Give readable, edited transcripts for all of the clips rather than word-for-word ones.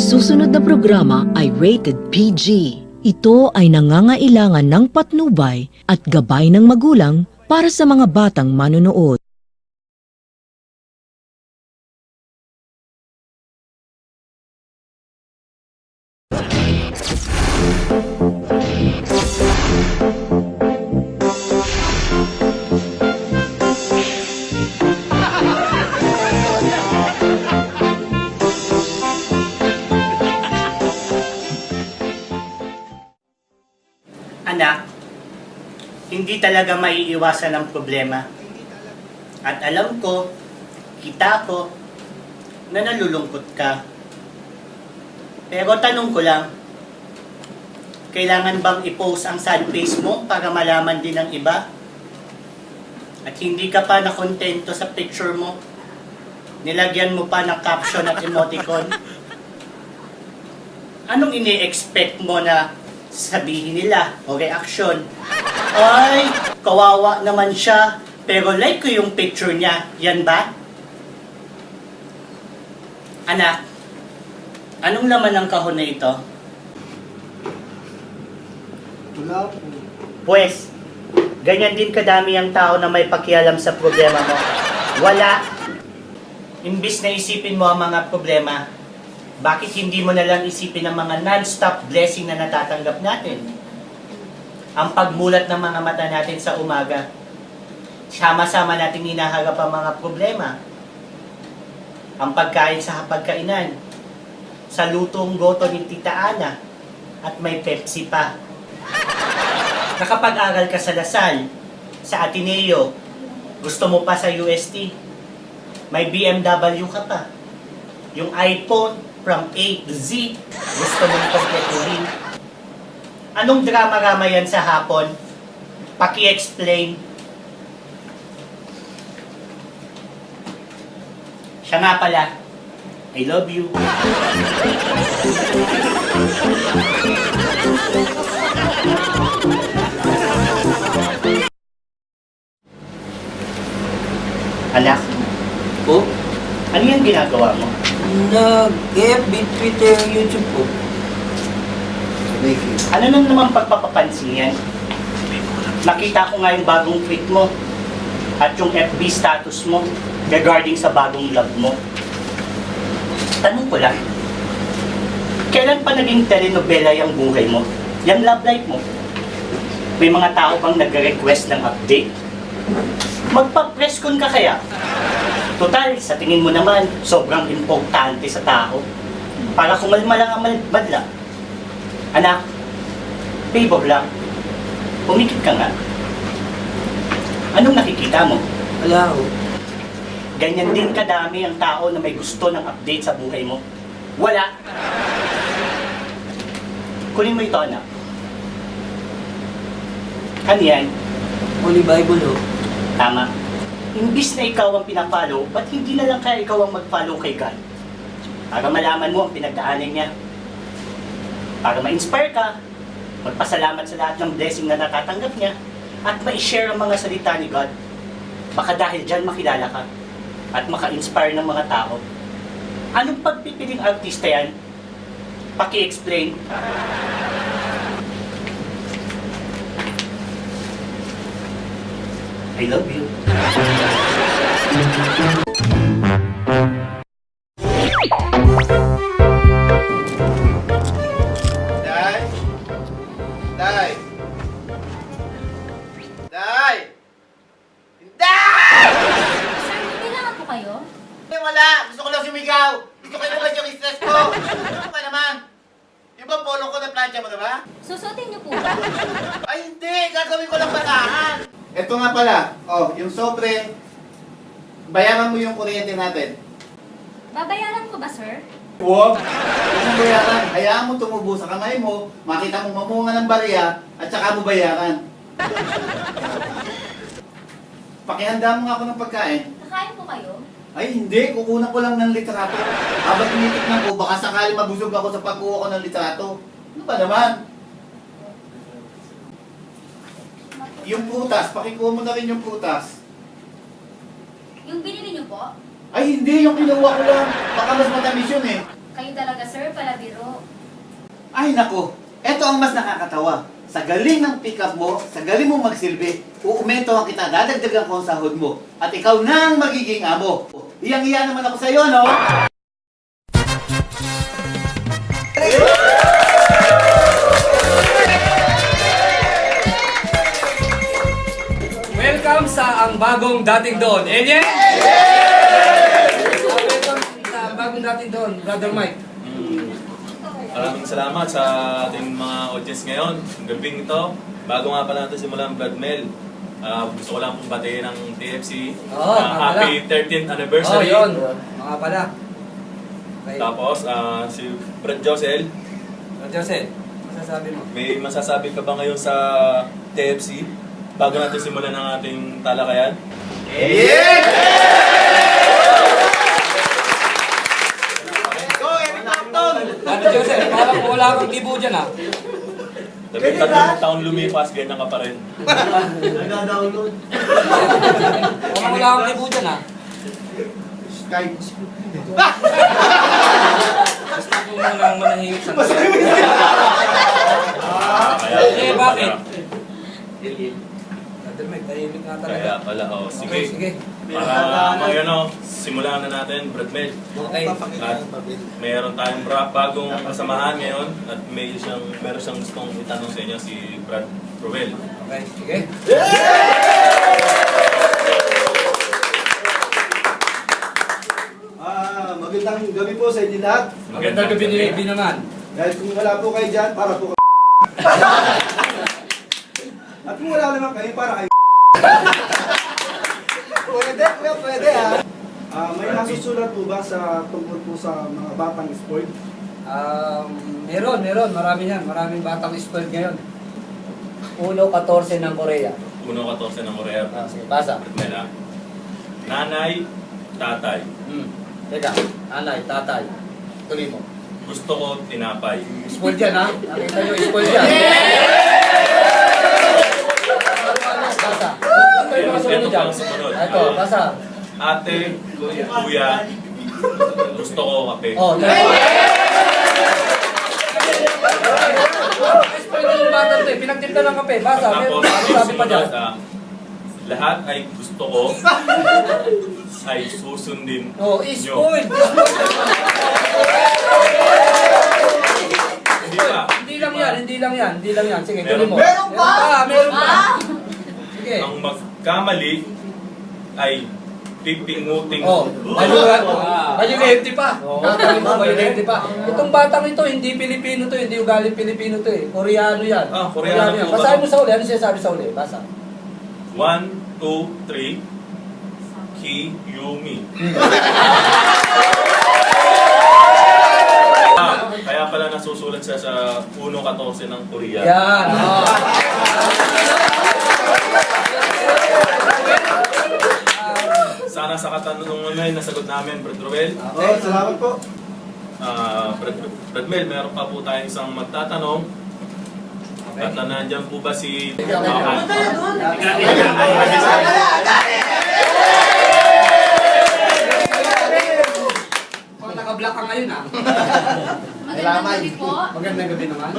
susunod na programa ay rated PG. Ito ay nangangailangan ng patnubay at gabay ng magulang para sa mga batang manonood. Anak, hindi talaga maiiwasan ang problema. At alam ko, kita ko, na nalulungkot ka. Pero tanong ko lang, kailangan bang i-post ang sad face mo para malaman din ng iba? At hindi ka pa nakontento sa picture mo? Nilagyan mo pa ng caption at emoticon? Anong ini-expect mo na sabihin nila o reaksyon? Ay, kawawa naman siya, pero like ko yung picture niya, yan ba? Anak, anong laman ng kahon na ito? Wala po. Pues, ganyan din kadami ang tao na may pakialam sa problema mo. Wala. Imbis na isipin mo ang mga problema, bakit hindi mo na lang isipin ang mga non-stop blessing na natatanggap natin? Ang pagmulat ng mga mata natin sa umaga. Sama-sama natin hinaharap ang mga problema. Ang pagkain sa hapagkainan. Sa lutong goto ni Tita Ana. At may Pepsi pa. Nakapag-aral ka sa Lasal, sa Ateneo. Gusto mo pa sa UST. May BMW ka pa. Yung iPhone, from A to Z, gusto mong kompletuhin. Anong drama-rama yan sa hapon? Paki-explain. Siya nga pala, I love you. Anak, Po? ano yung ginagawa mo? Nag-FB, Twitter, YouTube po. Ano nang naman pagpapapansin yan? Nakita ko nga yung bagong tweet mo at yung FB status mo regarding sa bagong love mo. Tanong ko lang, kailan pa naging telenovela yung buhay mo? Yung love life mo? May mga tao bang nag-request ng update? Magpa-press con ka kaya? Total, sa tingin mo naman, sobrang importante sa tao. Para kumalma lang ang madla. Anak, favor lang. Pumikit ka nga. Anong nakikita mo? Wala ho. Ganyan din kadami ang tao na may gusto ng update sa buhay mo. Wala. Kunin mo ito, anak. Ano yan? Holy Bible ho. Tama. Imbis na ikaw ang pinafollow, ba't hindi na lang kaya ikaw ang mag-follow kay God? Para malaman mo ang pinagdaanan niya. Para ma-inspire ka, magpasalamat sa lahat ng blessing na natatanggap niya, at ma-share ang mga salita ni God. Baka dahil dyan makilala ka, at maka-inspire ng mga tao. Anong pagpipiling artista yan? Paki-explain. I love you. Day? Day? Day? Day! Sir, may kailangan po kayo? Wala! Gusto ko lang sumigaw! Gusto ko ilungad yung stress ko! Ano ka naman? Yung bang polo ko na plancha mo na ba? Susutin niyo po ba? Ay hindi! Gagawin ko lang basahan! Ito nga pala, yung sobre, bayaran mo yung kuryente natin. Babayaran ko ba, sir? Huwag! Huwag mong bayaran. Hayaan mo tumubo sa kamay mo, makita mo mamunga ng barya, at saka mo bayaran. Pakihanda mo nga ako ng pagkain. Kakain po kayo? Ay hindi, kukunan ko lang ng litrato. Habang tinitignan ko, baka sakali mabusog ako sa pagkuha ko ng litrato. Ano ba naman? Yung prutas, pakikuha mo na rin yung prutas. Yung binili niyo po? Ay hindi, yung kinuha ko lang. Baka mas matamis yun eh. Kayo talaga, sir, palabiro. Ay nako, eto ang mas nakakatawa. Sa galing ng pick-up mo, sa galing mo magsilbi, uumento ang kita, dadagdagan ko ang sahod mo. At ikaw na ang magiging amo. Iyang-iya naman ako sa iyo, no? Welcome sa ang bagong dating doon. Enye! Welcome sa bagong dating doon, Brother Mike. Maraming salamat sa ating mga audience ngayon. Gabing ito, bago nga pala natin simulan ang Blood Mail, gusto ko lang pong batiin ng TFC. Oo, Happy 13th Oh, anniversary. yun. Mga pala. Okay. Tapos, si Brad Josel, Jose, masasabi mo? may masasabi ka ba ngayon sa TFC bago natin simulan ang ating talakayan? Go, Eric Clapton! Ano Jose, parang wala akong tibo dyan ah. Sabi, 3 taon lumipas, ganyan ka pa rin. Nag-download. Parang wala akong tibo dyan ah. Skype. Gusto ko munang manahimik sa... Kaya, Eh, bakit? Brother Mike, tahimik nga talaga. Kaya pala, oh, Okay, sige. sige. Para mag simulan na natin, Brad Mel. Okay. At mayroon tayong bagong kasamahan ngayon at meron siyang gustong itanong sa inyo si Brad Rovel. Okay, sige. Magandang gabi po sa inyo lahat. Magandang gabi ni naman. Dahil kung wala po kayo dyan, para po At kung wala naman kayo, para kayo Pwede ha. May nasusulat po ba sa tungkol po sa mga batang sport? Meron. Marami yan. Maraming batang sport ngayon. 1-14 ng Korea. 1-14 ng Korea. Sige, basa. Brad Mel, ah. Nanay, tatay. Teka, anay, tatay. Tuloy mo. Gusto ko tinapay. Spoil dyan ha? Nakita nyo, spoil dyan. Basa. Ito yung mga sumunod dyan. Ito, basa. Ate, kuya, gusto ko kape. Oh, spoil na yung bata ito eh. Pinagtipla ng kape. Basa. Tapos, Ano sabi pa dyan? lahat ay gusto ko ay susundin Oh, nyo. spoil. Hindi pa. Hindi lang yan. Sige, tuloy mo. Meron Meron pa. Sige. Ang magkamali ay pipinguting. Oh, bayulente pa. Tatawin mo, bayulente pa. Itong batang ito, hindi Pilipino to, hindi ugaling Pilipino to eh. Koreano yan. Ah, Koreano yan. po ba Basahin to? mo sa uli. Ano siya sabi sa uli? Basa. 1, 2, 3. Kiyumi. Kaya pala nasusulat siya sa 1-14 ng Korea. Yan. Oh. Sana sa katanungan na nasagot namin, Brad Roel. Oh, salamat po. Brad Mel, meron pa po tayong isang magtatanong. At nandiyan po ba si... Oh, naka-block ka ngayon ah. Magandang gabi po. Magandang gabi naman.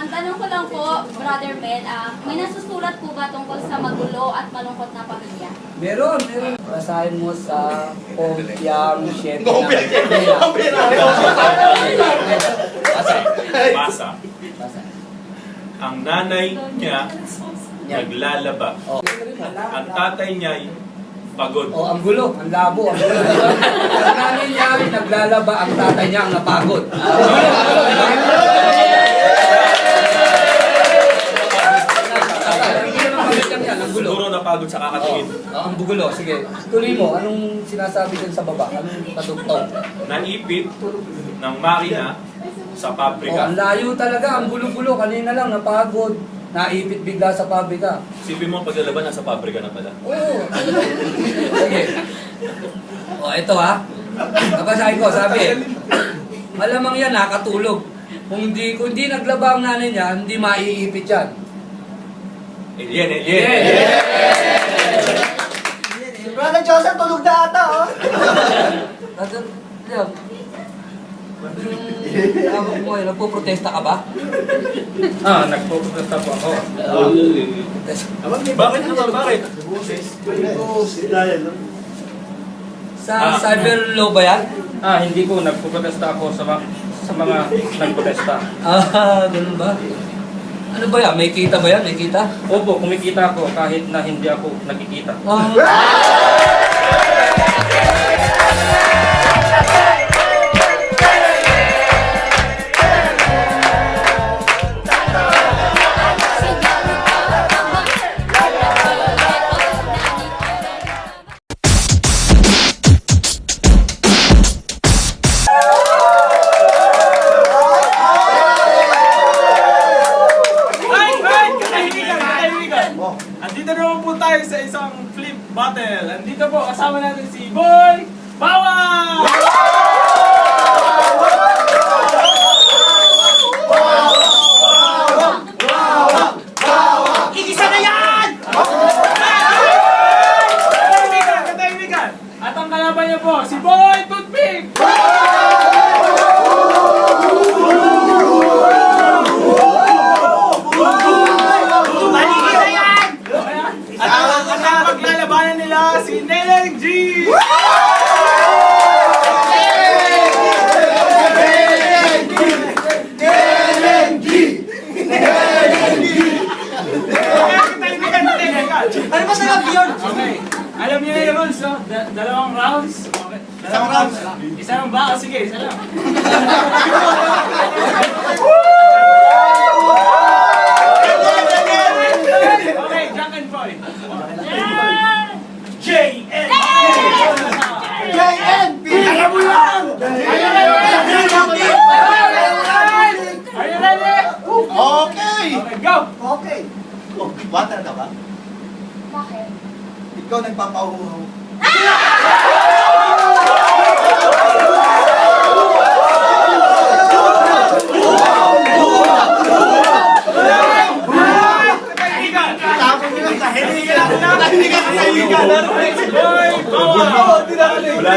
Tanong ko lang po, Brother Mel, may nasusulat po ba tungkol sa magulo at malungkot na pamilya? Meron. Basahin mo sa Pogpyang 7 ng Basa. Basa. Ang nanay niya naglalaba. Oh. Ang tatay niya ay pagod. Oh, ang gulo, ang labo, ang gulo. Ang nanay niya ay naglalaba, ang tatay niya ang napagod. Ang gulo. Siguro napagod sa kakatingin. Ang bugulo, sige. Tuloy mo, anong sinasabi dyan sa baba? Anong patugtog? Naipit ng makina sa Oh, pabrika. ang layo talaga, ang gulo-gulo. Kanina lang, napagod. Naipit bigla sa pabrika. Sipin mo paglalaban, nasa pabrika na pala. Oo. Sige. O, ito ha. Nabasahin ko, sabi. Malamang yan, nakatulog. Kung hindi naglaba ang nanay niya, hindi maiipit yan. Alien. Brother Joseph, tulog na ata, oh. Brother, Liam. Tawag mo, nagpo-protesta ka ba? Nagpo-protesta po ako. Bakit naman? Bakit? Sa cyber law ba yan? Hindi po. Nagpo-protesta ako sa mga nagprotesta. Ganun ba? Ano ba yan? May kita ba yan? May kita? Opo, kumikita ako kahit na hindi ako nakikita. Andito naman po tayo sa isang flip battle. Andito po, kasama natin si Boy Bawang! Igisa na yan! Katahimikan! At ang kalaban niya po, si Boy Toothpick! Maligid na yan! At ang paglalabanan nila, si Neneng G! Katahimikan! Ano ba sa yun? Okay. Alam niyo na yung rules, no? Dalawang rounds. Okay. Dalawang rounds. Isa lang ba? Sige, isa lang. Okay, Jack and Boy. JN! JNP! Alam mo yan! Are you ready? Okay! Okay, go! Okay. Oh, water ka ba? Bakit? Ikaw nagpapauhaw. Boy, Bawang!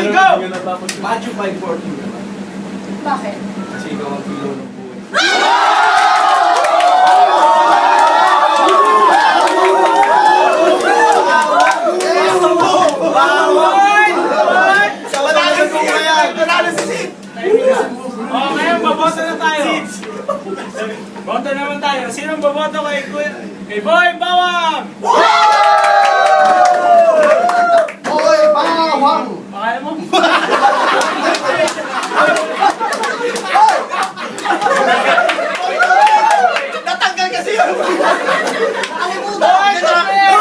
Go! Badyo 540 naman. Bakit? Kasi ikaw ang pilo ng buhay. Oh, ngayon, baboto na tayo. Boto naman tayo. Sinong baboto kay Boy Bawang? Boy, bawang! Pakaya mo? Natanggal kasi yun! Boy Toothpick!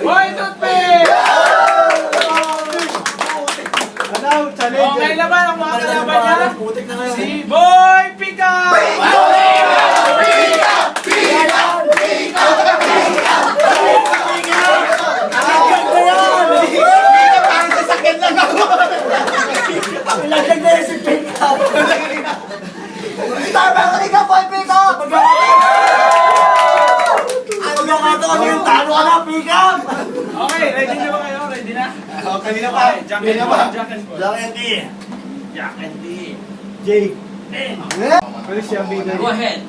Boy Toothpick! Okay naman ang mga kalaban niya. Si Boy Pika! Okay, ready na ba kayo? Ready na? Okay na pa. Okay, Jack Ready and na Boy. pa. Jack and Boy. Jack and D. Jack and D. Jake. Pwede siya bigay. Go ahead.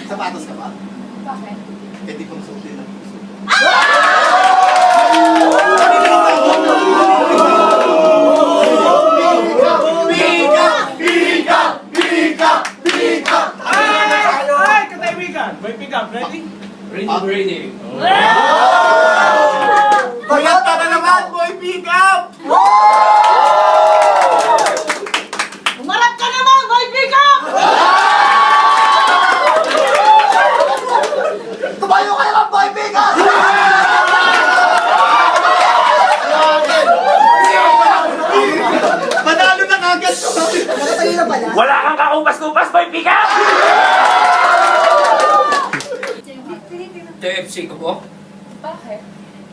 Sapatos ka ba? Bakit? Pwede kong suotin ng puso. Ay! Katahimikan! Boy Pika, ready? Ready. Pagkat ka na naman, boy, pick up! Umarap ka naman, boy pickup! Tumayo kayo ng boy, pick up! Panalo na kagad to! Wala kang kakupas-kupas, Boy Pika! TFC ko po. Bakit?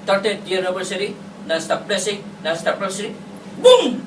30th year anniversary, non-stop blessing, non-stop rosary. Boom!